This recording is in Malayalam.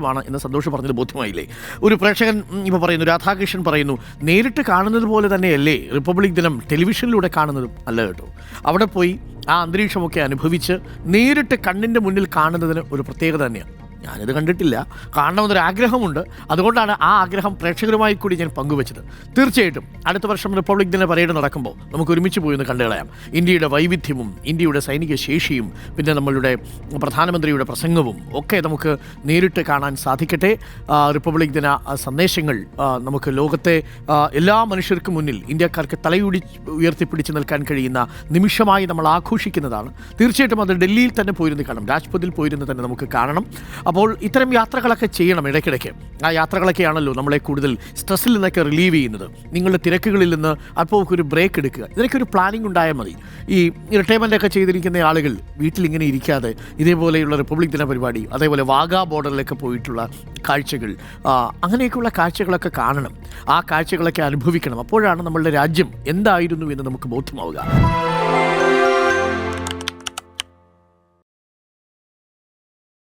ാണ് എന്ന് സന്തോഷം പറഞ്ഞത് ബോധ്യമായില്ലേ? ഒരു പ്രേക്ഷകൻ ഇപ്പോൾ പറയുന്നു, രാധാകൃഷ്ണൻ പറയുന്നു, നേരിട്ട് കാണുന്നത് പോലെ തന്നെയല്ലേ റിപ്പബ്ലിക് ദിനം ടെലിവിഷനിലൂടെ കാണുന്നതും? അല്ല കേട്ടോ, അവിടെ പോയി ആ അന്തരീക്ഷമൊക്കെ അനുഭവിച്ച് നേരിട്ട് കണ്ണിൻ്റെ മുന്നിൽ കാണുന്നതിന് ഒരു പ്രത്യേകത തന്നെയാണ്. ഞാനിത് കണ്ടിട്ടില്ല, കാണണമെന്നൊരു ആഗ്രഹമുണ്ട്. അതുകൊണ്ടാണ് ആ ആഗ്രഹം പ്രേക്ഷകരുമായി കൂടി ഞാൻ പങ്കുവച്ചത്. തീർച്ചയായിട്ടും അടുത്ത വർഷം റിപ്പബ്ലിക് ദിന പരേഡ് നടക്കുമ്പോൾ നമുക്ക് ഒരുമിച്ച് പോയി ഒന്ന് കണ്ടുകളയാം. ഇന്ത്യയുടെ വൈവിധ്യവും ഇന്ത്യയുടെ സൈനിക ശേഷിയും പിന്നെ നമ്മളുടെ പ്രധാനമന്ത്രിയുടെ പ്രസംഗവും ഒക്കെ നമുക്ക് നേരിട്ട് കാണാൻ സാധിക്കട്ടെ. റിപ്പബ്ലിക് ദിന സന്ദേശങ്ങൾ നമുക്ക് ലോകത്തെ എല്ലാ മനുഷ്യർക്കും മുന്നിൽ ഇന്ത്യക്കാർക്ക് ഉയർത്തിപ്പിടിച്ച് നിൽക്കാൻ കഴിയുന്ന നിമിഷമായി നമ്മൾ ആഘോഷിക്കുന്നതാണ്. തീർച്ചയായിട്ടും അത് ഡൽഹിയിൽ തന്നെ പോയിരുന്ന് കാണണം, രാജ്പഥിൽ പോയിരുന്ന് തന്നെ നമുക്ക് കാണണം. അപ്പോൾ ഇത്തരം യാത്രകളൊക്കെ ചെയ്യണം ഇടയ്ക്കിടയ്ക്ക്. ആ യാത്രകളൊക്കെയാണല്ലോ നമ്മളെ കൂടുതൽ സ്ട്രെസ്സിൽ നിന്നൊക്കെ റിലീവ് ചെയ്യുന്നത്. നിങ്ങളുടെ തിരക്കുകളിൽ നിന്ന് അല്പമൊക്കെ ഒരു ബ്രേക്ക് എടുക്കുക. ഇതിനൊക്കെ ഒരു പ്ലാനിങ് ഉണ്ടായാൽ മതി. ഈ റിട്ടയർമെൻ്റൊക്കെ ചെയ്തിരിക്കുന്ന ആളുകൾ വീട്ടിലിങ്ങനെ ഇരിക്കാതെ ഇതേപോലെയുള്ള റിപ്പബ്ലിക് ദിന പരിപാടി, അതേപോലെ വാഗാ ബോർഡറിലൊക്കെ പോയിട്ടുള്ള കാഴ്ചകൾ, അങ്ങനെയൊക്കെയുള്ള കാഴ്ചകളൊക്കെ കാണണം. ആ കാഴ്ചകളൊക്കെ അനുഭവിക്കണം. അപ്പോഴാണ് നമ്മളുടെ രാജ്യം എന്തായിരുന്നു എന്ന് നമുക്ക് ബോധ്യമാവുക.